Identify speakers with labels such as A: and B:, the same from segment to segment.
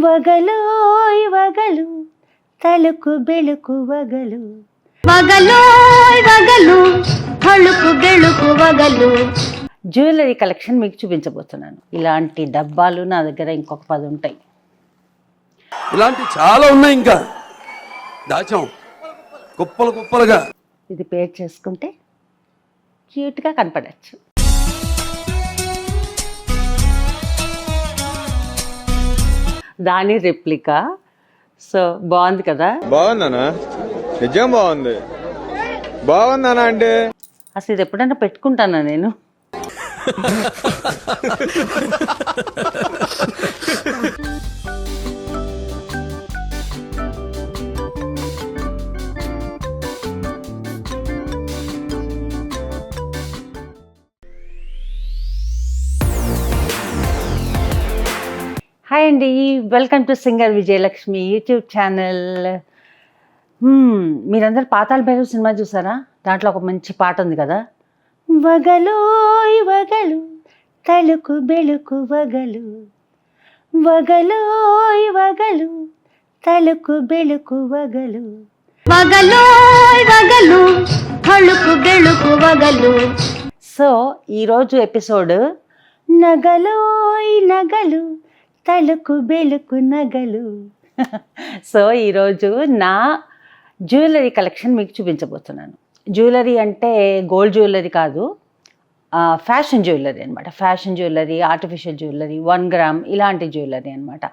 A: వగలోయ్ వగలు తలుకు బెళుకు వగలు వగలోయ్ వగలు తలుకు బెళుకు వగలు. Jewellery collection మీకు చూపించబోతున్నాను. ఇలాంటి డబ్బాలు నా దగ్గర ఇంకొక 10 ఉంటాయి.
B: ఇలాంటి చాలా ఉన్నాయి, ఇంకా దాచాం కుప్పలు కుప్పలుగా.
A: ఇది పేర్ చేసుకుంటే క్యూట్గా కనపడచ్చు. దాని రెప్లికా. సో బాగుంది కదా?
C: బాగుందనా? నిజం బాగుంది. బాగుందనా అంటే
A: అసలు ఇది ఎప్పుడైనా పెట్టుకుంటానా నేను? హాయ్ అండి, welcome to singer Vijayalakshmi YouTube channel. మీరందరూ పాతాళ భైరవ్ సినిమా చూసారా? దాంట్లో ఒక మంచి పాట ఉంది కదా, వగలోయ్ వగలు తలుకు బెళుకు వగలు వగలోయ్ వగలు తలుకు బెళుకు వగలు వగలోయ్ వగలు తలుకు బెళుకు వగలు. సో ఈరోజు ఎపిసోడ్ నగలోయ్ నగలు తలుకు బెళుకు నగలు. సో ఈరోజు నా జ్యువెలరీ కలెక్షన్ మీకు చూపించబోతున్నాను. జ్యువెలరీ అంటే గోల్డ్ జ్యువెలరీ కాదు, ఫ్యాషన్ జ్యువెలరీ అనమాట. Fashion jewellery, artificial jewellery, 1 gram ఇలాంటి జ్యువెలరీ అనమాట.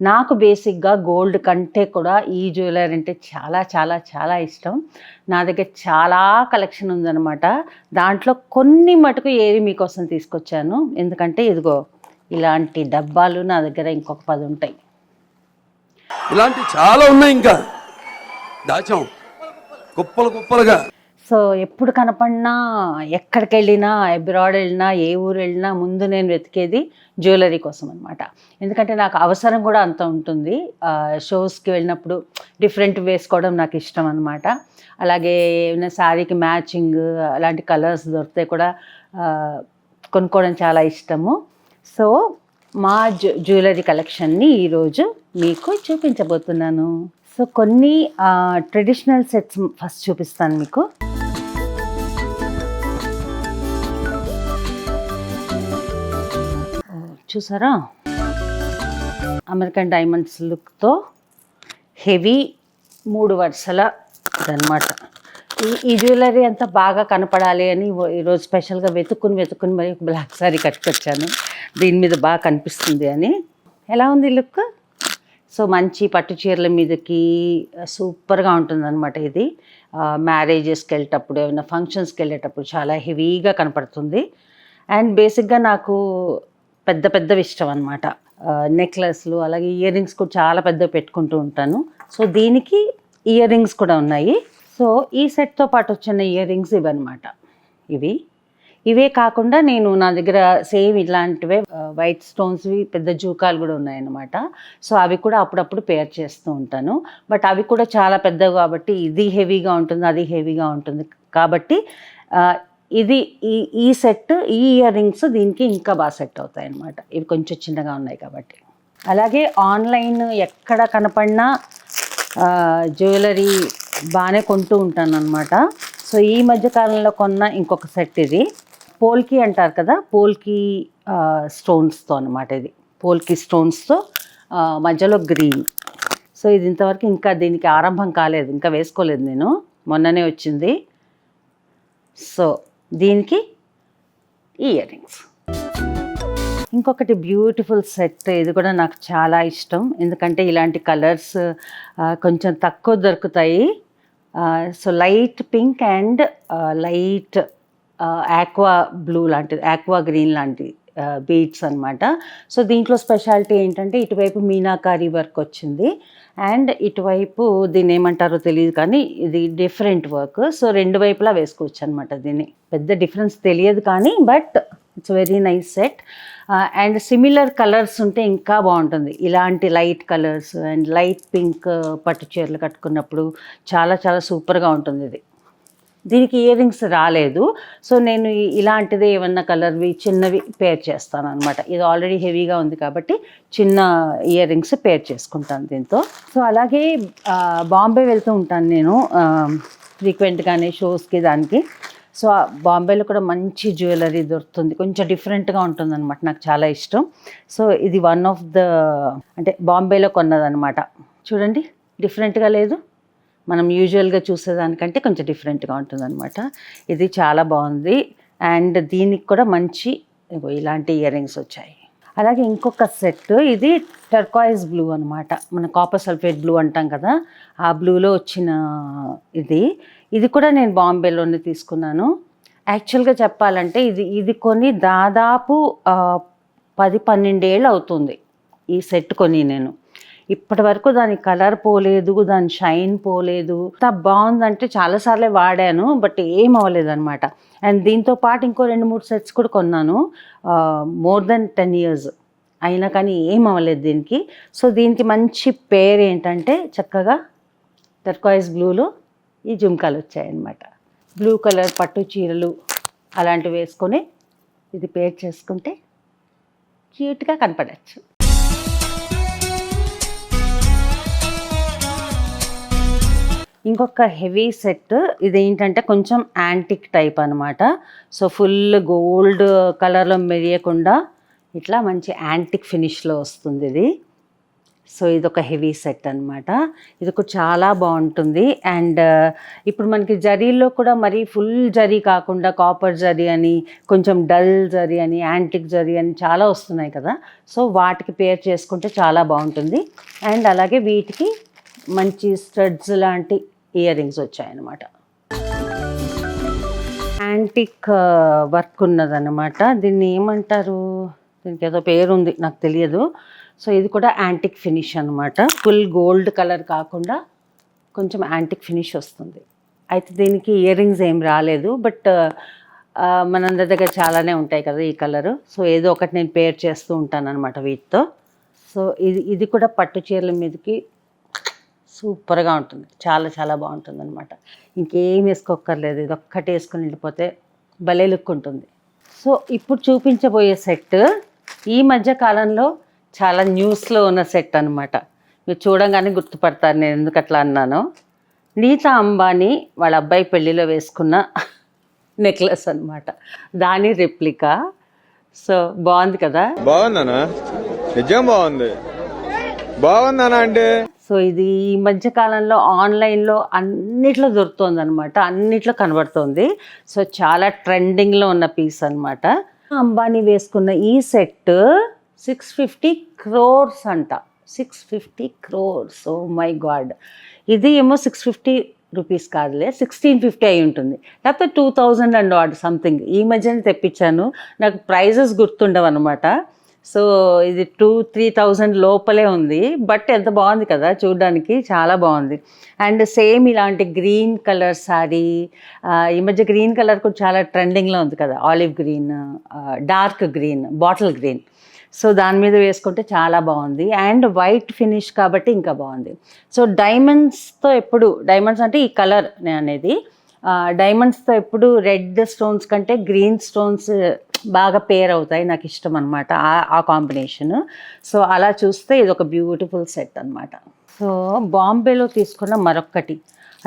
A: నాకు బేసిక్గా గోల్డ్ కంటే కూడా ఈ జ్యువెలరీ అంటే చాలా చాలా చాలా ఇష్టం. నా దగ్గర చాలా కలెక్షన్ ఉందన్నమాట. దాంట్లో కొన్ని మటుకు ఏవి మీకోసం తీసుకొచ్చాను. ఎందుకంటే ఇదిగో ఇలాంటి డబ్బాలు నా దగ్గర ఇంకొక 10 ఉంటాయి.
B: ఇలాంటి చాలా ఉన్నాయి, ఇంకా దాచాం కుప్పలు కుప్పలుగా.
A: సో ఎప్పుడు కనపడినా, ఎక్కడికి వెళ్ళినా, అబ్రాడ్ వెళ్ళినా, ఏ ఊరు వెళ్ళినా ముందు నేను వెతికేది జ్యువెలరీ కోసం అనమాట. ఎందుకంటే నాకు అవసరం కూడా అంత ఉంటుంది. షోస్కి వెళ్ళినప్పుడు డిఫరెంట్ వేసుకోవడం నాకు ఇష్టం అనమాట. అలాగే ఏమైనా శారీకి మ్యాచింగ్ అలాంటి కలర్స్ దొరికితే కూడా కొనుక్కోవడం చాలా ఇష్టము. సో మా జ్యువెలరీ కలెక్షన్ని ఈరోజు మీకు చూపించబోతున్నాను. సో కొన్ని ట్రెడిషనల్ సెట్స్ ఫస్ట్ చూపిస్తాను మీకు. చూసారా, అమెరికన్ డైమండ్స్ లుక్తో హెవీ 3 వరుసల అన్నమాట. ఈ జ్యువెలరీ అంతా బాగా కనపడాలి అని ఈరోజు స్పెషల్గా వెతుక్కుని మరి బ్లాక్ సారీ కట్టుకొచ్చాను. దీని మీద బాగా కనిపిస్తుంది అని. ఎలా ఉంది లుక్? సో మంచి పట్టు చీరల మీదకి సూపర్గా ఉంటుందన్నమాట. ఇది మ్యారేజెస్కి వెళ్ళేటప్పుడు, ఏమైనా ఫంక్షన్స్కి వెళ్ళేటప్పుడు చాలా హెవీగా కనపడుతుంది. అండ్ బేసిక్గా నాకు పెద్ద పెద్దవి ఇష్టం అనమాట. నెక్లెస్లు, అలాగే ఇయర్ రింగ్స్ కూడా చాలా పెద్దవి పెట్టుకుంటూ ఉంటాను. సో దీనికి ఇయర్ రింగ్స్ కూడా ఉన్నాయి. సో ఈ సెట్తో పాటు వచ్చిన ఇయర్ రింగ్స్ ఇవన్నమాట. ఇవే కాకుండా నా దగ్గర సేమ్ ఇలాంటివే వైట్ స్టోన్స్వి పెద్ద జూకాలు కూడా ఉన్నాయన్నమాట. సో అవి కూడా అప్పుడప్పుడు పేర్ చేస్తూ ఉంటాను. బట్ అవి కూడా చాలా పెద్దవి కాబట్టి ఇది హెవీగా ఉంటుంది, అది హెవీగా ఉంటుంది కాబట్టి ఇది ఈ సెట్, ఈ ఇయర్ రింగ్స్ దీనికి ఇంకా బాగా సెట్ అవుతాయి అన్నమాట. ఇవి కొంచెం చిన్నగా ఉన్నాయి కాబట్టి. అలాగే ఆన్లైన్ ఎక్కడ కనపడినా జ్యువెలరీ బాగానే కొంటూ ఉంటాను అనమాట. సో ఈ మధ్యకాలంలో కొన్న ఇంకొక సెట్ ఇది. పోల్కి అంటారు కదా, పోల్కి స్టోన్స్తో అనమాట. ఇది పోల్కి స్టోన్స్తో మధ్యలో గ్రీన్. సో ఇది ఇంతవరకు ఇంకా దీనికి ఆరంభం కాలేదు, ఇంకా వేసుకోలేదు నేను, మొన్ననే వచ్చింది. సో దీనికి ఇయర్ రింగ్స్. ఇంకొకటి బ్యూటిఫుల్ సెట్, ఇది కూడా నాకు చాలా ఇష్టం. ఎందుకంటే ఇలాంటి కలర్స్ కొంచెం తక్కువ దొరుకుతాయి. So light pink and light aqua blue లాంటిది, ఆక్వా గ్రీన్ లాంటి బీడ్స్ అనమాట. సో దీంట్లో స్పెషాలిటీ ఏంటంటే ఇటువైపు మీనాకారి వర్క్ వచ్చింది అండ్ ఇటువైపు దీన్ని ఏమంటారో తెలియదు కానీ ఇది డిఫరెంట్ వర్క్. సో 2 వైపులా వేసుకోవచ్చు అనమాట. దీన్ని పెద్ద డిఫరెన్స్ తెలియదు కానీ but it's very nice set. And similar colours ఉంటే ఇంకా బాగుంటుంది. ఇలాంటి light colours and light pink పట్టు చీరలు కట్టుకున్నప్పుడు చాలా చాలా సూపర్గా ఉంటుంది ఇది. దీనికి ఇయర్ రింగ్స్ రాలేదు. సో నేను ఇలాంటిదే ఏమన్నా కలర్వి చిన్నవి పేర్ చేస్తాను అనమాట. ఇది ఆల్రెడీ హెవీగా ఉంది కాబట్టి చిన్న ఇయర్ రింగ్స్ పేర్ చేసుకుంటాను దీంతో. సో అలాగే బాంబే వెళ్తూ ఉంటాను నేను ఫ్రీక్వెంట్గానే షోస్కి దానికి. సో బాంబేలో కూడా మంచి జ్యువెలరీ దొరుకుతుంది, కొంచెం డిఫరెంట్గా ఉంటుంది అనమాట, నాకు చాలా ఇష్టం. సో ఇది వన్ ఆఫ్ ద అంటే బాంబేలో కొన్నదనమాట. చూడండి డిఫరెంట్గా లేదు, మనం యూజువల్గా చూసేదానికంటే కొంచెం డిఫరెంట్గా ఉంటుందన్నమాట. ఇది చాలా బాగుంది. అండ్ దీనికి కూడా మంచి ఇలాంటి ఇయర్ రింగ్స్ వచ్చాయి. అలాగే ఇంకొక సెట్, ఇది టర్కాయిజ్ బ్లూ అనమాట, మన కాపర్ సల్ఫేట్ బ్లూ అంటాం కదా, ఆ బ్లూలో వచ్చిన ఇది కూడా నేను బాంబేలోనే తీసుకున్నాను. యాక్చువల్గా చెప్పాలంటే ఇది కొని దాదాపు 10-12 ఏళ్ళు అవుతుంది ఈ సెట్ కొని. నేను ఇప్పటి వరకు దాని కలర్ పోలేదు, దాని షైన్ పోలేదు. అంత బాగుందంటే చాలాసార్లే వాడాను, బట్ ఏం అవ్వలేదు అనమాట. అండ్ దీంతో పాటు ఇంకో 2-3 సెట్స్ కూడా కొన్నాను, మోర్ దెన్ 10 years అయినా కానీ ఏం అవ్వలేదు దీనికి. సో దీనికి మంచి పేరు ఏంటంటే చక్కగా టర్కాయిజ్ బ్లూలో ఈ జుమ్కాలు వచ్చాయన్నమాట. బ్లూ కలర్ పట్టు చీరలు అలాంటివి వేసుకొని ఇది పేర్ చేసుకుంటే క్యూట్గా కనపడచ్చు. ఇంకొక హెవీ సెట్, ఇదేంటంటే కొంచెం యాంటిక్ టైప్ అనమాట. సో ఫుల్ గోల్డ్ కలర్లో మెరియకుండా ఇట్లా మంచి యాంటిక్ ఫినిష్లో వస్తుంది ఇది. సో ఇదొక హెవీ సెట్ అనమాట. ఇది కూడా చాలా బాగుంటుంది. అండ్ ఇప్పుడు మనకి జరీలో కూడా మరీ ఫుల్ జరీ కాకుండా కాపర్ జరీ అని, కొంచెం డల్ జరీ అని, యాంటిక్ జరీ అని చాలా వస్తున్నాయి కదా. సో వాటికి పేర్ చేసుకుంటే చాలా బాగుంటుంది. అండ్ అలాగే వీటికి మంచి స్టడ్స్ లాంటి ఇయర్ రింగ్స్ వచ్చాయన్నమాట. యాంటిక్ వర్క్ ఉన్నదన్నమాట. దీన్ని ఏమంటారు, దీనికి ఏదో పేరు ఉంది, నాకు తెలియదు. సో ఇది కూడా యాంటిక్ ఫినిష్ అనమాట. ఫుల్ గోల్డ్ కలర్ కాకుండా కొంచెం యాంటిక్ ఫినిష్ వస్తుంది. అయితే దీనికి ఇయర్ రింగ్స్ ఏం రాలేదు, బట్ మనందరి దగ్గర చాలానే ఉంటాయి కదా ఈ కలరు. సో ఏదో ఒకటి నేను పేర్ చేస్తూ ఉంటాను అనమాట వీటితో. సో ఇది కూడా పట్టు చీరల మీదకి సూపర్గా ఉంటుంది, చాలా చాలా బాగుంటుంది అనమాట. ఇంకేం వేసుకోక్కర్లేదు, ఇది ఒక్కటి వేసుకొని వెళ్ళిపోతే భలే లుక్ ఉంటుంది. సో ఇప్పుడు చూపించబోయే సెట్ ఈ మధ్య కాలంలో చాలా న్యూస్లో ఉన్న సెట్ అనమాట. మీరు చూడంగానే గుర్తుపడతారు నేను ఎందుకు అట్లా అన్నాను. నీతా అంబానీ వాళ్ళ అబ్బాయి పెళ్ళిలో వేసుకున్న నెక్లెస్ అనమాట, దాని రెప్లికా. సో బాగుంది కదా,
C: బాగుందనా, నిజం బాగుంది, బాగుందనా అంటే.
A: సో ఇది ఈ మధ్య కాలంలో ఆన్లైన్లో అన్నిట్లో దొరుకుతుంది అనమాట, అన్నిట్లో కనబడుతుంది. సో చాలా ట్రెండింగ్లో ఉన్న పీస్ అనమాట. అంబానీ వేసుకున్న ఈ సెట్ 650 crores అంట, 650 crores. Oh my God. ఇది ఏమో 650 రూపీస్ కాదులే, 1650 అయి ఉంటుంది, లేకపోతే 2000 అండ్ ఆడ్ సంథింగ్. ఈ మధ్యనే తెప్పించాను, నాకు ప్రైజెస్ గుర్తుండవు అనమాట. సో ఇది 2-3,000 లోపలే ఉంది, బట్ ఎంత బాగుంది కదా చూడడానికి, చాలా బాగుంది. అండ్ సేమ్ ఇలాంటి గ్రీన్ కలర్ శారీ, ఈ మధ్య గ్రీన్ కలర్ కూడా చాలా ట్రెండింగ్లో ఉంది కదా, olive green, dark green, bottle green. So దాని మీద వేసుకుంటే చాలా బాగుంది. అండ్ వైట్ ఫినిష్ కాబట్టి ఇంకా బాగుంది. సో డైమండ్స్తో ఎప్పుడు, డైమండ్స్ అంటే ఈ కలర్ అనేది, డైమండ్స్తో ఎప్పుడు రెడ్ స్టోన్స్ కంటే గ్రీన్ స్టోన్స్ బాగా పేర్ అవుతాయి, నాకు ఇష్టం అనమాట ఆ కాంబినేషన్. సో అలా చూస్తే ఇది ఒక బ్యూటిఫుల్ సెట్ అనమాట. సో బాంబేలో తీసుకున్న మరొక్కటి,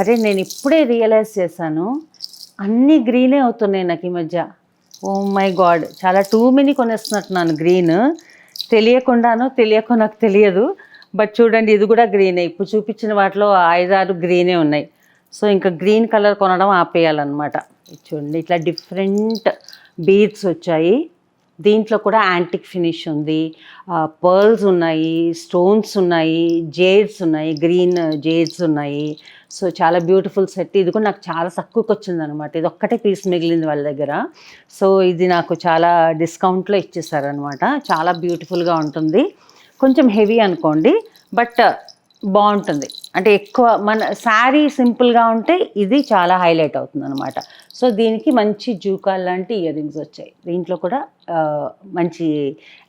A: అరే నేను ఇప్పుడే రియలైజ్ చేశాను, అన్నీ గ్రీనే అవుతున్నాయి నాకు ఈ మధ్య. ఓ మై గాడ్, చాలా టూ మెనీ కొనేస్తున్నట్టున్నాను గ్రీన్, తెలియకుండానో తెలియకో నాకు తెలియదు. బట్ చూడండి ఇది కూడా గ్రీనే, ఇప్పుడు చూపించిన వాటిలో 5-6 గ్రీనే ఉన్నాయి. సో ఇంకా గ్రీన్ కలర్ కొనడం ఆపేయాలన్నమాట. చూడండి ఇట్లా డిఫరెంట్ బీడ్స్ వచ్చాయి, దీంట్లో కూడా యాంటిక్ ఫినిష్ ఉంది, పర్ల్స్ ఉన్నాయి, స్టోన్స్ ఉన్నాయి, జేడ్స్ ఉన్నాయి, గ్రీన్ జేడ్స్ ఉన్నాయి. సో చాలా బ్యూటిఫుల్ సెట్. ఇది కూడా నాకు చాలా తక్కువకి వచ్చింది అనమాట, ఇది ఒక్కటే పీస్ మిగిలింది వాళ్ళ దగ్గర. సో ఇది నాకు చాలా డిస్కౌంట్లో ఇచ్చేసారనమాట. చాలా బ్యూటిఫుల్గా ఉంటుంది, కొంచెం హెవీ అనుకోండి, బట్ బాగుంటుంది. అంటే ఎక్కువ మన శారీ సింపుల్గా ఉంటే ఇది చాలా హైలైట్ అవుతుంది అనమాట. సో దీనికి మంచి జూకాల్ లాంటి ఇయర్ రింగ్స్ వచ్చాయి, దీంట్లో కూడా మంచి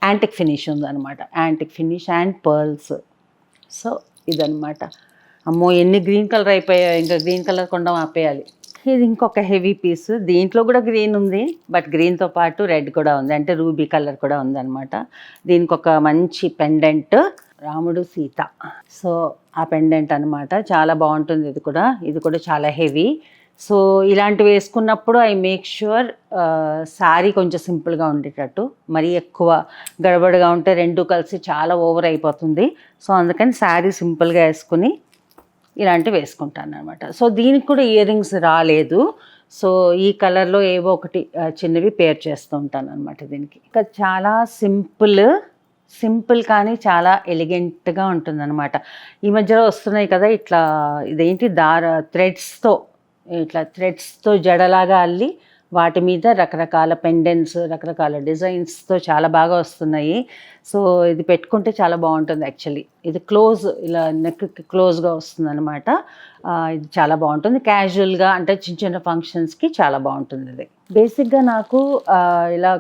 A: యాంటిక్ ఫినిష్ ఉందన్నమాట, antique finish and pearls. So ఇదనమాట. అమ్మో ఎన్ని గ్రీన్ కలర్ అయిపోయాయి, ఇంకా గ్రీన్ కలర్ కొనడం ఆపేయాలి. ఇది ఇంకొక హెవీ పీస్, దీంట్లో కూడా గ్రీన్ ఉంది, బట్ గ్రీన్తో పాటు రెడ్ కూడా ఉంది, అంటే రూబీ కలర్ కూడా ఉందన్నమాట. దీనికి ఒక మంచి పెండెంట్, రాముడు సీత, సో ఆ పెండెంట్ అనమాట. చాలా బాగుంటుంది ఇది కూడా చాలా హెవీ. సో ఇలాంటివి వేసుకున్నప్పుడు ఐ మేక్ ష్యూర్ శారీ కొంచెం సింపుల్గా ఉండేటట్టు, మరీ ఎక్కువ గడబడగా ఉంటే రెండు కలిసి చాలా ఓవర్ అయిపోతుంది. సో అందుకని శారీ సింపుల్గా వేసుకుని ఇలాంటివి వేసుకుంటాను అనమాట. సో దీనికి కూడా ఇయర్ రింగ్స్ రాలేదు, సో ఈ కలర్లో ఏవో ఒకటి చిన్నవి పేర్ చేస్తూ ఉంటాను అనమాట దీనికి. ఇంకా చాలా సింపుల్ కానీ చాలా ఎలిగెంట్గా ఉంటుందన్నమాట. ఈ మధ్యలో వస్తున్నాయి కదా ఇట్లా, ఇదేంటి థ్రెడ్స్తో జడలాగా అల్లి వాటి మీద రకరకాల పెండెంట్స్, రకరకాల డిజైన్స్తో చాలా బాగా వస్తున్నాయి. సో ఇది పెట్టుకుంటే చాలా బాగుంటుంది యాక్చువల్లీ. ఇది ఇలా నెక్కి క్లోజ్గా వస్తుంది అనమాట. ఇది చాలా బాగుంటుంది క్యాజువల్గా, అంటే చిన్న చిన్న ఫంక్షన్స్కి చాలా బాగుంటుంది ఇది. బేసిక్గా నాకు ఇలా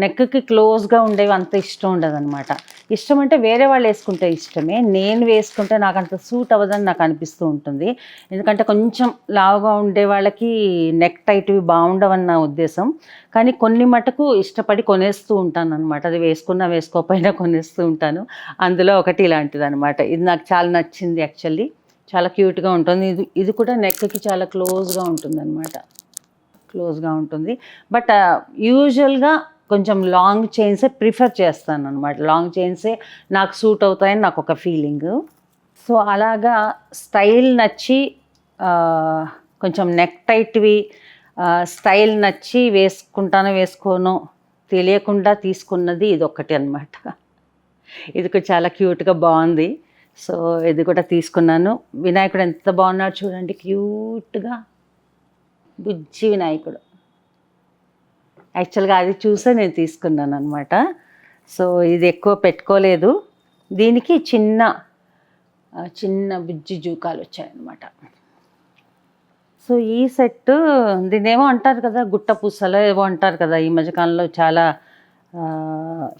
A: నెక్కి క్లోజ్గా ఉండేవి అంత ఇష్టం ఉండదు అనమాట. ఇష్టం అంటే వేరే వాళ్ళు వేసుకుంటే ఇష్టమే, నేను వేసుకుంటే నాకు అంత సూట్ అవ్వదని నాకు అనిపిస్తూ ఉంటుంది. ఎందుకంటే కొంచెం లావుగా ఉండే వాళ్ళకి నెక్ టైట్వి బాగుండవని నా ఉద్దేశం. కానీ కొన్ని మటుకు ఇష్టపడి కొనేస్తూ ఉంటాను అనమాట. అది వేసుకున్నా వేసుకోకపోయినా కొనేస్తూ ఉంటాను. అందులో ఒకటి ఇలాంటిది అనమాట. ఇది నాకు చాలా నచ్చింది యాక్చువల్లీ, చాలా క్యూట్గా ఉంటుంది. ఇది కూడా నెక్కి చాలా క్లోజ్గా ఉంటుంది అనమాట, బట్ యూజువల్గా కొంచెం లాంగ్ చైన్సే ప్రిఫర్ చేస్తాను అనమాట. లాంగ్ చైన్సే నాకు సూట్ అవుతాయని నాకు ఒక ఫీలింగ్. సో అలాగా స్టైల్ నచ్చి కొంచెం నెక్ టైట్వి స్టైల్ నచ్చి వేసుకోను తెలియకుండా తీసుకున్నది ఇది ఒక్కటి అనమాట. ఇది కూడా చాలా క్యూట్గా బాగుంది. సో ఇది కూడా తీసుకున్నాను. వినాయకుడు ఎంత బాగున్నాడు చూడండి, క్యూట్గా బుజ్జి వినాయకుడు. యాక్చువల్గా అది చూసే నేను తీసుకున్నాను అనమాట. సో ఇది ఎక్కువ పెట్టుకోలేదు, దీనికి చిన్న బుజ్జి జూకాలు వచ్చాయన్నమాట. సో ఈ సెట్ దీనేమో అంటారు కదా గుట్ట పూసలో ఏవో అంటారు కదా, ఈ మధ్యకాలంలో చాలా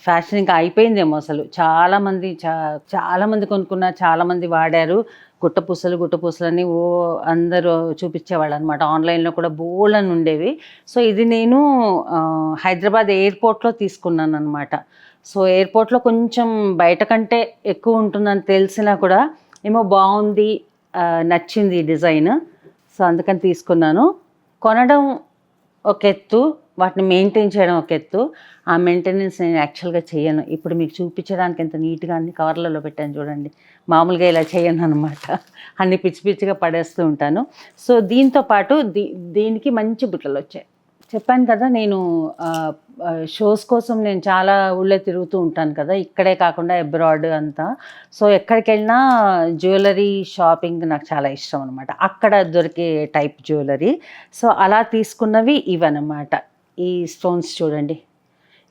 A: ఫ్యాషన్ ఇంకా అయిపోయిందేమో అసలు. చాలామంది కొనుక్కున్నారు, చాలామంది వాడారు. గుట్ట పూసలని అందరూ చూపించేవాళ్ళు అనమాట. ఆన్లైన్లో కూడా బోల్డని ఉండేవి. సో ఇది నేను హైదరాబాద్ ఎయిర్పోర్ట్లో తీసుకున్నాను అనమాట. సో ఎయిర్పోర్ట్లో కొంచెం బయట కంటే ఎక్కువ ఉంటుందని తెలిసినా కూడా ఏమో బాగుంది, నచ్చింది ఈ డిజైన్. సో అందుకని తీసుకున్నాను. కొనడం ఒక ఎత్తు, వాటిని మెయింటైన్ చేయడం ఒక ఎత్తు. ఆ మెయింటెనెన్స్ నేను యాక్చువల్గా చేయను. ఇప్పుడు మీకు చూపించడానికి ఎంత నీట్గా అన్ని కవర్లలో పెట్టాను చూడండి. మామూలుగా ఇలా చేయను అనమాట, అన్ని పిచ్చిగా పడేస్తూ ఉంటాను. సో దీంతో పాటు దీనికి మంచి బుట్టలు వచ్చాయి. చెప్పాను కదా నేను షోస్ కోసం నేను చాలా ఊళ్ళో తిరుగుతూ ఉంటాను కదా, ఇక్కడే కాకుండా అబ్రాడ్ అంతా. సో ఎక్కడికి వెళ్ళినా జ్యువెలరీ షాపింగ్ నాకు చాలా ఇష్టం అనమాట, అక్కడ దొరికే టైప్ జ్యువెలరీ. సో అలా తీసుకున్నవి ఇవన్నమాట. ఈ స్టోన్స్ చూడండి,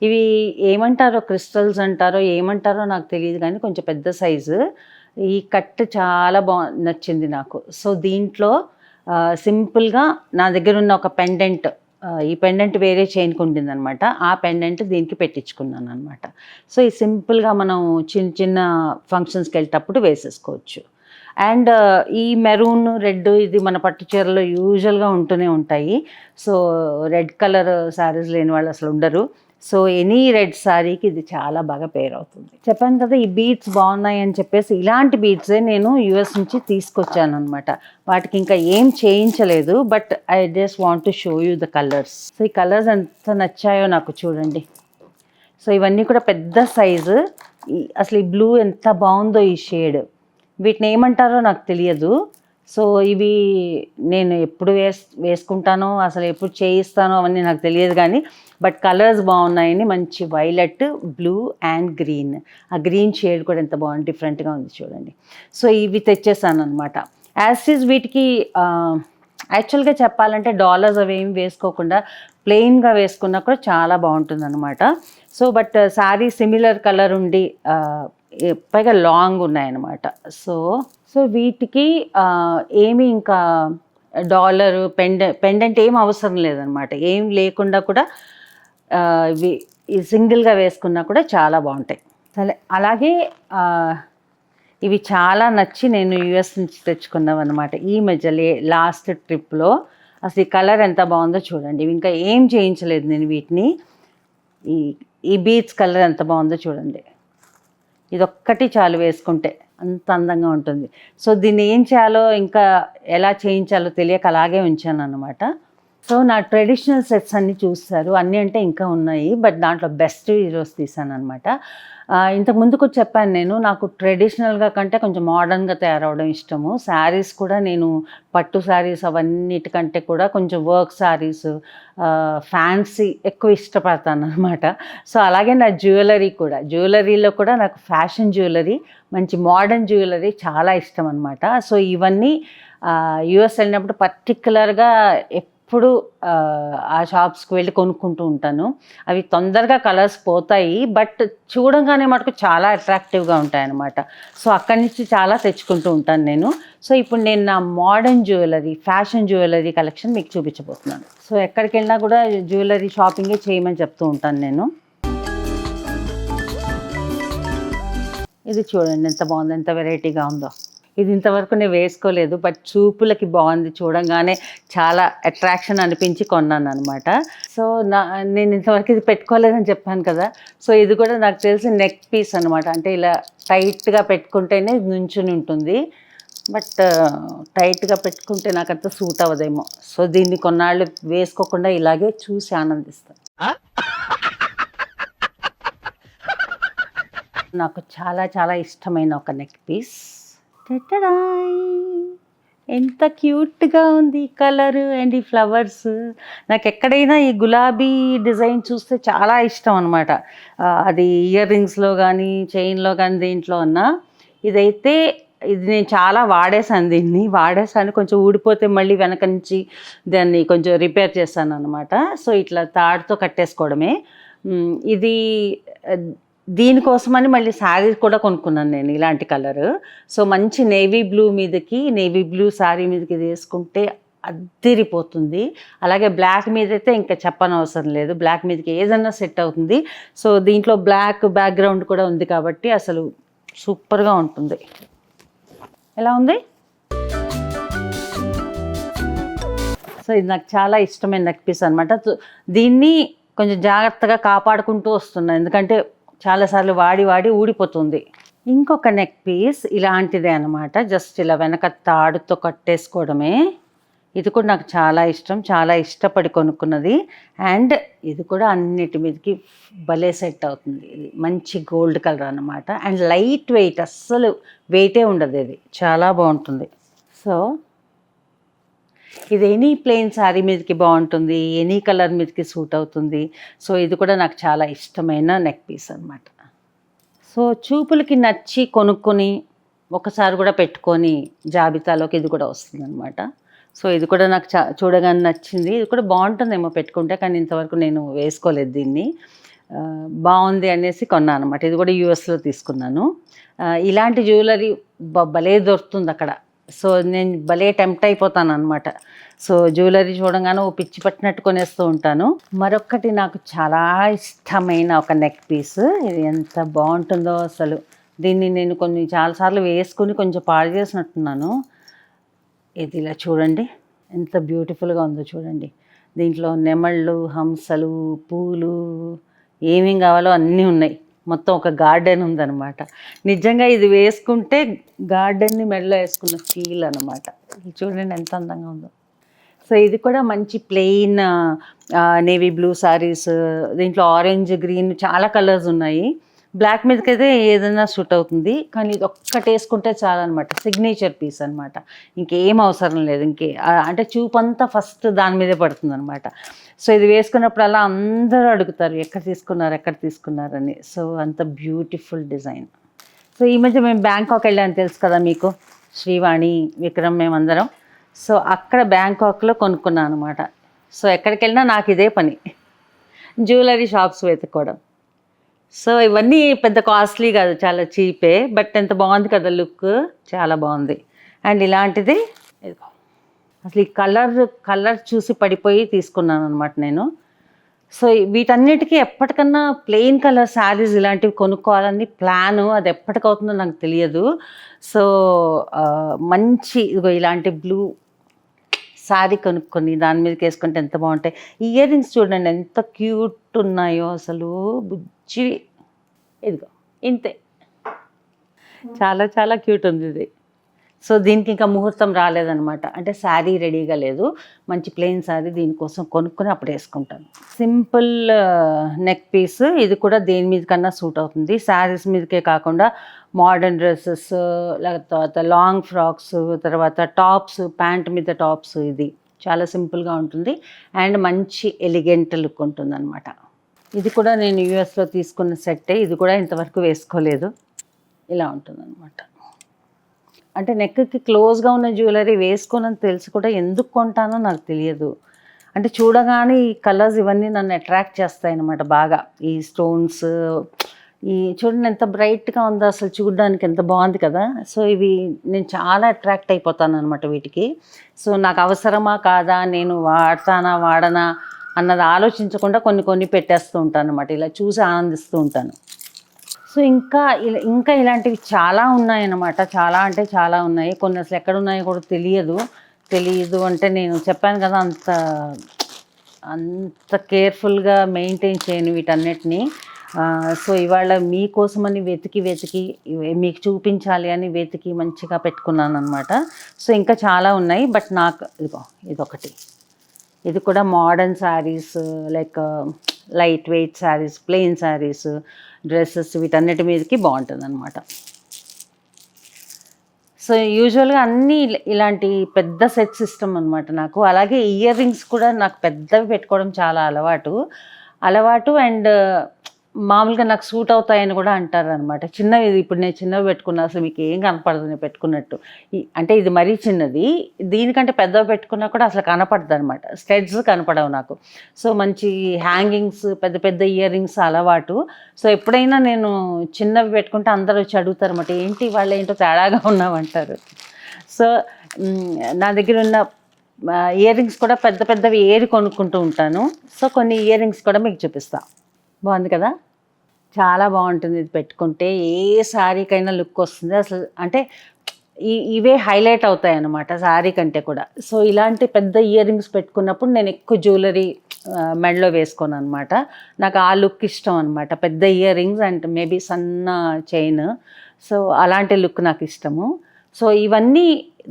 A: ఇవి ఏమంటారో క్రిస్టల్స్ అంటారో ఏమంటారో నాకు తెలియదు, కానీ కొంచెం పెద్ద సైజు. ఈ కట్ చాలా నచ్చింది నాకు. సో దీంట్లో సింపుల్గా నా దగ్గర ఉన్న ఒక పెండెంట్, ఈ పెండెంట్ వేరే చైన్కి ఉండింది అనమాట, ఆ పెండెంట్ దీనికి పెట్టించుకున్నాను అనమాట. సో ఈ సింపుల్గా మనం చిన్న ఫంక్షన్స్కి వెళ్ళేటప్పుడు వేసేసుకోవచ్చు. అండ్ ఈ మెరూన్ రెడ్ ఇది మన పట్టు చీరలో యూజువల్గా ఉంటూనే ఉంటాయి. సో రెడ్ కలర్ శారీస్ లేని వాళ్ళు అసలు ఉండరు. సో ఎనీ రెడ్ శారీకి ఇది చాలా బాగా పేర్ అవుతుంది. చెప్పాను కదా ఈ బీడ్స్ బాగున్నాయి అని చెప్పేసి, ఇలాంటి బీడ్సే నేను యూఎస్ నుంచి తీసుకొచ్చాను అనమాట. వాటికి ఇంకా ఏం చేయించలేదు, but I just want to show you the colours. So ఈ కలర్స్ ఎంత నచ్చాయో నాకు చూడండి. సో ఇవన్నీ కూడా పెద్ద సైజు. అసలు ఈ బ్లూ ఎంత బాగుందో ఈ షేడ్, వీటిని ఏమంటారో నాకు తెలియదు. సో ఇవి నేను ఎప్పుడు వేసుకుంటానో అసలు ఎప్పుడు చేయిస్తానో అవన్నీ నాకు తెలియదు, కానీ బట్ కలర్స్ బాగున్నాయని. మంచి వైలెట్, బ్లూ అండ్ గ్రీన్. ఆ గ్రీన్ షేడ్ కూడా ఎంత బాగుంది, డిఫరెంట్గా ఉంది చూడండి. సో ఇవి తెచ్చేసాను అనమాట. యాజ్ ఈజ్ వీటికి యాక్చువల్గా చెప్పాలంటే డాలర్స్ అవి ఏమి వేసుకోకుండా ప్లెయిన్గా వేసుకున్నా కూడా చాలా బాగుంటుంది అనమాట. So but sari similar colour ఉండి పైగా లాంగ్ ఉన్నాయన్నమాట. సో వీటికి ఏమి ఇంకా డాలర్ పెండెంట్ ఏం అవసరం లేదనమాట. ఏం లేకుండా కూడా ఇవి సింగిల్గా వేసుకున్నా కూడా చాలా బాగుంటాయి. సరే, అలాగే ఇవి చాలా నచ్చి నేను యుఎస్ నుంచి తెచ్చుకున్నాం అనమాట. ఈ మధ్య లాస్ట్ ట్రిప్లో అసలు ఈ కలర్ ఎంత బాగుందో చూడండి. ఇంకా ఏం చేయించలేదు నేను వీటిని. ఈ బీచ్ కలర్ ఎంత బాగుందో చూడండి. ఇదొక్కటి చాలు వేసుకుంటే అంత అందంగా ఉంటుంది. సో దీన్ని ఏం చేయాలో ఇంకా ఎలా చేయించాలో తెలియక అలాగే ఉంచాను అన్నమాట. సో నా ట్రెడిషనల్ సెట్స్ అన్నీ చూస్తారు. అన్నీ అంటే ఇంకా ఉన్నాయి, బట్ దాంట్లో బెస్ట్ ఈరోజు తీసాను అనమాట. ఇంతకు ముందు కూడా చెప్పాను నేను, నాకు ట్రెడిషనల్గా కంటే కొంచెం మోడర్న్గా తయారవడం ఇష్టము. శారీస్ కూడా నేను పట్టు శారీస్ అవన్నిటికంటే కూడా కొంచెం వర్క్ శారీస్, ఫ్యాన్సీ ఎక్కువ ఇష్టపడతాను అనమాట. సో అలాగే నా జ్యువెలరీలో కూడా నాకు ఫ్యాషన్ జ్యువెలరీ, మంచి మోడర్న్ జ్యువెలరీ చాలా ఇష్టం అనమాట. సో ఇవన్నీ యూఎస్ వెళ్ళినప్పుడు పర్టికులర్గా ఎప్పుడు ఆ షాప్స్కి వెళ్ళి కొనుక్కుంటూ ఉంటాను. అవి తొందరగా కలర్స్ పోతాయి, బట్ చూడంగానే మటుకు చాలా అట్రాక్టివ్గా ఉంటాయి అన్నమాట. సో అక్కడి నుంచి చాలా తెచ్చుకుంటూ ఉంటాను నేను. సో ఇప్పుడు నేను నా modern jewellery, fashion jewellery collection మీకు చూపించబోతున్నాను. సో ఎక్కడికి వెళ్ళినా కూడా జ్యువెలరీ షాపింగే చేయమని చెప్తూ ఉంటాను నేను. ఇది చూడండి ఎంత బాగుందో, ఎంత వెరైటీగా ఉందో. ఇది ఇంతవరకు నేను వేసుకోలేదు, బట్ చూపులకి బాగుంది, చూడంగానే చాలా అట్రాక్షన్ అనిపించి కొన్నాను అనమాట. సో నేను ఇంతవరకు ఇది పెట్టుకోలేదని చెప్పాను కదా. సో ఇది కూడా నాకు తెలిసి నెక్ పీస్ అనమాట. అంటే ఇలా టైట్గా పెట్టుకుంటేనే నుంచుని ఉంటుంది, బట్ టైట్గా పెట్టుకుంటే నాకు అంత సూట్ అవ్వదేమో. సో దీన్ని కొన్నాళ్ళు వేసుకోకుండా ఇలాగే చూసి ఆనందిస్తాను. నాకు చాలా చాలా ఇష్టమైన ఒక నెక్ పీస్. ఎంత క్యూట్గా ఉంది ఈ కలర్ అండ్ ఈ ఫ్లవర్స్. నాకు ఎక్కడైనా ఈ గులాబీ డిజైన్ చూస్తే చాలా ఇష్టం అనమాట. అది ఇయర్ రింగ్స్లో కానీ, చైన్లో కానీ, దేంట్లో అన్నా. ఇది నేను చాలా వాడేసాను. కొంచెం ఊడిపోతే మళ్ళీ వెనక నుంచి దాన్ని కొంచెం రిపేర్ చేశాను అనమాట. సో ఇట్లా తాడుతో కట్టేసుకోవడమే. ఇది దీనికోసమని మళ్ళీ శారీ కూడా కొనుక్కున్నాను నేను ఇలాంటి కలరు. సో మంచి నేవీ బ్లూ శారీ మీదకి వేసుకుంటే అద్దిరిపోతుంది. అలాగే బ్లాక్ మీద అయితే ఇంకా చెప్పనవసరం లేదు, బ్లాక్ మీదకి ఏదన్నా సెట్ అవుతుంది. సో దీంట్లో బ్లాక్ బ్యాక్గ్రౌండ్ కూడా ఉంది కాబట్టి అసలు సూపర్గా ఉంటుంది. ఎలా ఉంది? సో ఇది నాకు చాలా ఇష్టమైన నెక్ పీస్ అనమాట. దీన్ని కొంచెం జాగ్రత్తగా కాపాడుకుంటూ వస్తున్నాను, ఎందుకంటే చాలాసార్లు వాడి ఊడిపోతుంది. ఇంకొక నెక్ పీస్ ఇలాంటిదే అనమాట. జస్ట్ ఇలా వెనక తాడుతో కట్టేసుకోవడమే. ఇది కూడా నాకు చాలా ఇష్టం, చాలా ఇష్టపడి కొనుక్కున్నది. అండ్ ఇది కూడా అన్నిటి మీదకి భలే సెట్ అవుతుంది. ఇది మంచి గోల్డ్ కలర్ అనమాట. అండ్ లైట్ వెయిట్, అస్సలు వెయిటే ఉండదు, ఇది చాలా బాగుంటుంది. సో ఇది ఎనీ ప్లెయిన్ శారీ మీదకి బాగుంటుంది, ఎనీ కలర్ మీదకి సూట్ అవుతుంది. సో ఇది కూడా నాకు చాలా ఇష్టమైన నెక్ పీస్ అనమాట. సో చూపులకి నచ్చి కొనుక్కొని ఒకసారి కూడా పెట్టుకొని జాబితాలోకి ఇది కూడా వస్తుంది అనమాట. సో ఇది కూడా నాకు చూడగానే నచ్చింది. ఇది కూడా బాగుంటుందేమో పెట్టుకుంటే, కానీ ఇంతవరకు నేను వేసుకోలేదు దీన్ని. బాగుంది అనేసి కొన్నాను అనమాట. ఇది కూడా యూఎస్లో తీసుకున్నాను. ఇలాంటి జ్యువెలరీ భలే దొరుకుతుంది అక్కడ. సో నేను భలే టెంప్ట్ అయిపోతాను అనమాట. సో జ్యువెలరీ చూడంగానే ఓ పిచ్చి పట్టినట్టు కొనేస్తూ ఉంటాను. మరొకటి నాకు చాలా ఇష్టమైన ఒక నెక్ పీస్. ఇది ఎంత బాగుంటుందో అసలు. దీన్ని నేను చాలాసార్లు వేసుకుని కొంచెం పాడు చేసినట్టున్నాను. ఇది ఇలా చూడండి ఎంత బ్యూటిఫుల్గా ఉందో చూడండి. దీంట్లో నెమళ్ళు, హంసలు, పూలు, ఏమేం కావాలో అన్నీ ఉన్నాయి. మొత్తం ఒక గార్డెన్ ఉందన్నమాట. నిజంగా ఇది వేసుకుంటే గార్డెన్ని మెడలో వేసుకున్న ఫీల్ అనమాట. చూడండి ఎంత అందంగా ఉందో. సో ఇది కూడా మంచి ప్లెయిన్ నేవీ బ్లూ శారీస్, దీంట్లో ఆరెంజ్, గ్రీన్ చాలా కలర్స్ ఉన్నాయి. బ్లాక్ మీదకైతే ఏదైనా సూట్ అవుతుంది, కానీ ఇది ఒక్కటి వేసుకుంటే చాలన్నమాట. సిగ్నేచర్ పీస్ అనమాట, ఇంకేం అవసరం లేదు. అంటే చూపంతా ఫస్ట్ దాని మీదే పడుతుంది అనమాట. సో ఇది వేసుకున్నప్పుడు అలా అందరూ అడుగుతారు ఎక్కడ తీసుకున్నారని. సో అంత బ్యూటిఫుల్ డిజైన్. సో ఈ మధ్య మేము బ్యాంకాక్ వెళ్ళాను, తెలుసు కదా మీకు, శ్రీవాణి, విక్రమ్, మేమందరం. సో అక్కడ బ్యాంకాక్లో కొనుక్కున్నాను అనమాట. సో ఎక్కడికి వెళ్ళినా నాకు ఇదే పని, జ్యువెలరీ షాప్స్ వెతుక్కోవడం. సో ఇవన్నీ పెద్ద కాస్ట్లీ కాదు, చాలా చీపే, బట్ ఎంత బాగుంది కదా లుక్, చాలా బాగుంది. అండ్ ఇలాంటిది అసలు ఈ కలర్ చూసి పడిపోయి తీసుకున్నాను అనమాట నేను. సో వీటన్నిటికీ ఎప్పటికన్నా ప్లెయిన్ కలర్ శారీస్ ఇలాంటివి కొనుక్కోవాలని ప్లాను, అది ఎప్పటికవుతుందో నాకు తెలియదు. సో మంచి ఇలాంటి బ్లూ శారీ కొనుక్కొని దాని మీదకి వేసుకుంటే ఎంత బాగుంటాయి. ఇయర్ రింగ్స్ చూడండి ఎంత క్యూట్ ఉన్నాయో అసలు, బుజ్జి. ఇదిగో ఇంతే, చాలా చాలా క్యూట్ ఉంది ఇది. సో దీనికి ఇంకా ముహూర్తం రాలేదనమాట, అంటే శారీ రెడీగా లేదు, మంచి ప్లెయిన్ శారీ దీనికోసం కొనుక్కొని అప్పుడు వేసుకుంటాను. సింపుల్ నెక్ పీస్, ఇది కూడా దేని మీద కన్నా సూట్ అవుతుంది. శారీస్ మీదకే కాకుండా మోడర్న్ డ్రెస్సెస్, తర్వాత లాంగ్ ఫ్రాక్స్, తర్వాత టాప్స్, ప్యాంట్ మీద టాప్స్, ఇది చాలా సింపుల్గా ఉంటుంది అండ్ మంచి ఎలిగెంట్ లుక్ ఉంటుంది అనమాట. ఇది కూడా నేను యూఎస్లో తీసుకున్న సెట్టే, ఇది కూడా ఇంతవరకు వేసుకోలేదు. ఇలా ఉంటుంది అనమాట. అంటే నెక్కి క్లోజ్గా ఉన్న జ్యువెలరీ వేసుకోనని తెలిసి కూడా ఎందుకు కొంటానో నాకు తెలియదు. అంటే చూడగానే ఈ కలర్స్ ఇవన్నీ నన్ను అట్రాక్ట్ చేస్తాయి అన్నమాట బాగా. ఈ స్టోన్స్, ఈ చూడండి ఎంత బ్రైట్గా ఉందో అసలు, చూడడానికి ఎంత బాగుంది కదా. సో ఇవి నేను చాలా అట్రాక్ట్ అయిపోతాను అనమాట వీటికి. సో నాకు అవసరమా కాదా, నేను వాడతానా వాడనా అన్నది ఆలోచించకుండా కొన్ని పెట్టేస్తూ ఉంటాను అనమాట. ఇలా చూసి ఆనందిస్తూ ఉంటాను. సో ఇంకా ఇలాంటివి చాలా ఉన్నాయన్నమాట. చాలా అంటే చాలా ఉన్నాయి. కొన్ని అసలు ఎక్కడ ఉన్నాయో కూడా తెలియదు అంటే నేను చెప్పాను కదా, అంత కేర్ఫుల్గా మెయింటైన్ చేయను వీటన్నిటిని. సో ఇవాళ మీకోసమని వెతికి మీకు చూపించాలి అని వెతికి మంచిగా పెట్టుకున్నాను అనమాట. సో ఇంకా చాలా ఉన్నాయి, బట్ నాకు ఇదొకటి. ఇది కూడా modern saris, like light weight saris, plain saris, dresses, వీటన్నిటి మీదకి బాగుంటుంది అనమాట. సో యూజువల్గా అన్నీ ఇలాంటి పెద్ద సెట్ సిస్టమ్ అనమాట నాకు. అలాగే ఇయర్ రింగ్స్ కూడా నాకు పెద్దవి పెట్టుకోవడం చాలా అలవాటు అండ్ మామూలుగా నాకు సూట్ అవుతాయని కూడా అంటారు అనమాట. చిన్నవి, ఇప్పుడు నేను చిన్నవి పెట్టుకున్నా అసలు మీకు ఏం కనపడదు నేను పెట్టుకున్నట్టు. అంటే ఇది మరీ చిన్నది, దీనికంటే పెద్దవి పెట్టుకున్నా కూడా అసలు కనపడదు అనమాట, స్టెడ్స్ కనపడవు నాకు. సో మంచి హ్యాంగింగ్స్, పెద్ద ఇయర్ రింగ్స్ అలవాటు. సో ఎప్పుడైనా నేను చిన్నవి పెట్టుకుంటే అందరూ వచ్చి అడుగుతారు అనమాట, ఏంటి వాళ్ళు ఏంటో తేడాగా ఉన్నామంటారు. సో నా దగ్గర ఉన్న ఇయర్ రింగ్స్ కూడా పెద్దవి ఏరి కొనుక్కుంటూ ఉంటాను. సో కొన్ని ఇయర్ రింగ్స్ కూడా మీకు చూపిస్తాను. బాగుంది కదా, చాలా బాగుంటుంది ఇది పెట్టుకుంటే. ఏ శారీకైనా లుక్ వస్తుంది అసలు. అంటే ఇవే హైలైట్ అవుతాయి అన్నమాట శారీ కంటే కూడా. సో ఇలాంటి పెద్ద ఇయర్ రింగ్స్ పెట్టుకున్నప్పుడు నేను ఎక్కువ జ్యువెలరీ మెడలో వేసుకోను అనమాట. నాకు ఆ లుక్ ఇష్టం అనమాట, పెద్ద ఇయర్ రింగ్స్ అండ్ మేబీ సన్న చైన్. సో అలాంటి లుక్ నాకు ఇష్టము. సో ఇవన్నీ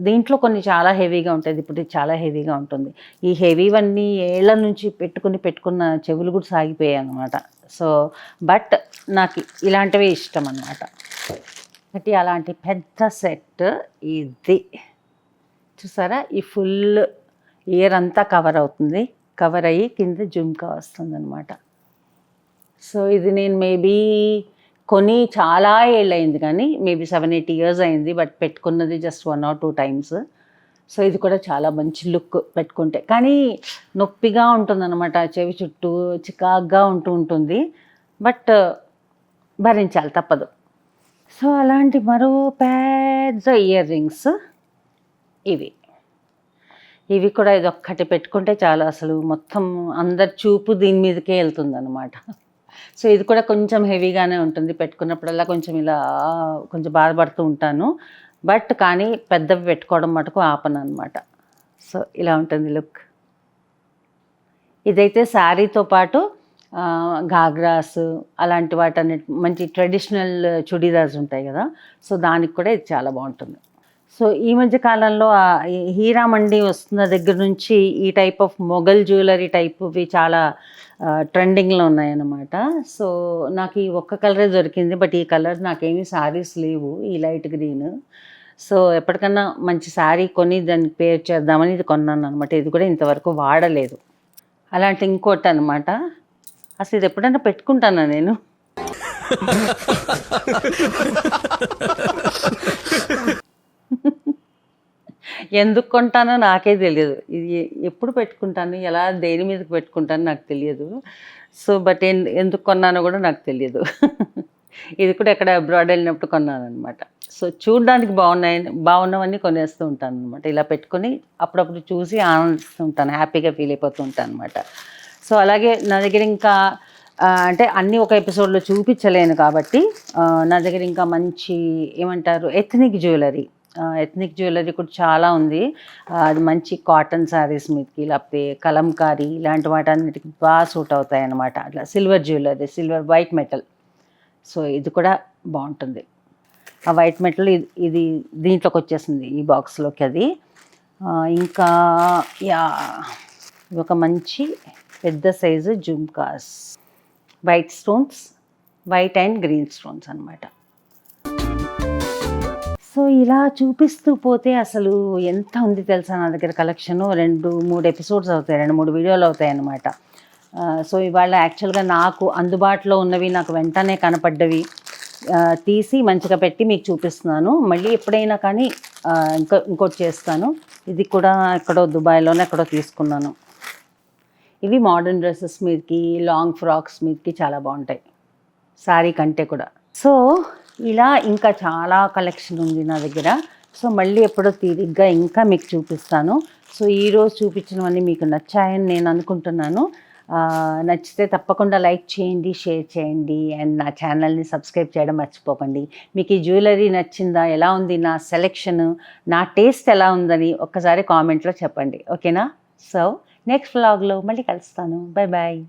A: దీంట్లో కొన్ని చాలా హెవీగా ఉంటుంది. ఇప్పుడు ఇది చాలా హెవీగా ఉంటుంది. ఈ హెవీవన్నీ ఏళ్ల నుంచి పెట్టుకున్న చెవులు కూడా సాగిపోయాయి అన్నమాట. సో బట్ నాకు ఇలాంటివే ఇష్టం అన్నమాట. ఒకటి అలాంటి పెద్ద సెట్ ఇది చూసారా, ఈ ఫుల్ ఇయర్ అంతా కవర్ అవుతుంది, కవర్ అయ్యి కింద జుమ్కా వస్తుంది అనమాట. సో ఇది నేను మేబీ కొని చాలా ఏళ్ళు అయింది, కానీ మేబీ 7-8 years అయింది, బట్ పెట్టుకున్నది జస్ట్ 1 or 2 times. సో ఇది కూడా చాలా మంచి లుక్ పెట్టుకుంటే, కానీ నొప్పిగా ఉంటుందన్నమాట, చెవి చుట్టూ చికాగ్గా ఉంటుంది, బట్ భరించాలి, తప్పదు. సో అలాంటి మరో పెద్ద ఇయర్ రింగ్స్ ఇవి కూడా ఇదొక్కటి పెట్టుకుంటే చాలా, అసలు మొత్తం అందరి చూపు దీని మీదకే వెళ్తుంది అనమాట. సో ఇది కూడా కొంచెం హెవీగానే ఉంటుంది, పెట్టుకున్నప్పుడల్లా కొంచెం బాధపడుతూ ఉంటాను, బట్ కానీ పెద్దవి పెట్టుకోవడం మటుకు ఆపను అనమాట. సో ఇలా ఉంటుంది లుక్. ఇదైతే శారీతో పాటు ఘాగ్రాస్ అలాంటి వాటన్నిటి, మంచి ట్రెడిషనల్ చుడీదార్స్ ఉంటాయి కదా, సో దానికి కూడా ఇది చాలా బాగుంటుంది. సో ఈ మధ్య కాలంలో హీరా మండి వస్తున్న దగ్గర నుంచి ఈ టైప్ ఆఫ్ మొఘల్ జ్యువెలరీ టైప్వి చాలా ట్రెండింగ్లో ఉన్నాయన్నమాట. సో నాకు ఈ ఒక్క కలరే దొరికింది, బట్ ఈ కలర్ నాకేమీ శారీస్ లేవు, ఈ లైట్ గ్రీన్. సో ఎప్పటికన్నా మంచి శారీ కొని దాన్ని పేర్ చేద్దామని ఇది కొన్నాను అనమాట. ఇది కూడా ఇంతవరకు వాడలేదు. అలాంటి ఇంకోటి అనమాట, అసలు ఇది ఎప్పుడైనా పెట్టుకుంటానా నేను? ఎందుకు కొంటానో నాకే తెలియదు. ఇది ఎప్పుడు పెట్టుకుంటాను, ఎలా దేని మీదకి పెట్టుకుంటానో నాకు తెలియదు. సో బట్ ఎందుకు కొన్నానో కూడా నాకు తెలియదు. ఇది కూడా ఎక్కడ అబ్రాడ్ వెళ్ళినప్పుడు కొన్నాను అనమాట. సో చూడడానికి బాగున్నవన్నీ కొనేస్తూ ఉంటాను అనమాట. ఇలా పెట్టుకొని అప్పుడప్పుడు చూసి ఆనందిస్తూ ఉంటాను, హ్యాపీగా ఫీల్ అయిపోతూ ఉంటాను అనమాట. సో అలాగే నా దగ్గర ఇంకా అంటే అన్నీ ఒక ఎపిసోడ్లో చూపించలేను కాబట్టి నా దగ్గర ఇంకా మంచి ఏమంటారు ఎథనిక్ జ్యువెలరీ, ఎథ్నిక్ జ్యువెలరీ కూడా చాలా ఉంది. అది మంచి కాటన్ శారీస్ మీదకి, లేకపోతే కలంకారీ ఇలాంటి వాటన్నిటికి బాగా సూట్ అవుతాయి అన్నమాట. అట్లా silver jewellery, silver white metal. So ఇది కూడా బాగుంటుంది. ఆ వైట్ మెటల్ ఇది దీంట్లోకి వచ్చేసింది, ఈ బాక్స్లోకి అది. ఇంకా ఒక మంచి పెద్ద size jhumkas, white stones, white and green stones అన్నమాట. సో ఇలా చూపిస్తూ పోతే అసలు ఎంత ఉంది తెలుసా నా దగ్గర కలెక్షను. 2-3 ఎపిసోడ్స్ అవుతాయి, 2-3 వీడియోలు అవుతాయి అన్నమాట. సో ఇవాళ యాక్చువల్గా నాకు అందుబాటులో ఉన్నవి, నాకు వెంటనే కనపడ్డవి తీసి మంచిగా పెట్టి మీకు చూపిస్తున్నాను. మళ్ళీ ఎప్పుడైనా కానీ ఇంకోటి చేస్తాను. ఇది కూడా ఎక్కడో దుబాయ్లోనే ఎక్కడో తీసుకున్నాను. ఇవి మోడర్న్ డ్రెస్సెస్ మీదకి, లాంగ్ ఫ్రాక్స్ మీదకి చాలా బాగుంటాయి, శారీ కంటే కూడా. సో ఇలా ఇంకా చాలా కలెక్షన్ ఉంది నా దగ్గర. సో మళ్ళీ ఎప్పుడో తీరిగ్గా ఇంకా మీకు చూపిస్తాను. సో ఈరోజు చూపించినవన్నీ మీకు నచ్చాయని నేను అనుకుంటున్నాను. నచ్చితే తప్పకుండా లైక్ చేయండి, షేర్ చేయండి, అండ్ నా ఛానల్ని సబ్స్క్రైబ్ చేయడం మర్చిపోకండి. మీకు ఈ జ్యువెలరీ నచ్చిందా, ఎలా ఉంది నా సెలెక్షన్, నా టేస్ట్ ఎలా ఉందని ఒక్కసారి కామెంట్లో చెప్పండి, ఓకేనా? సో నెక్స్ట్ వ్లాగ్లో మళ్ళీ కలుస్తాను. Bye bye.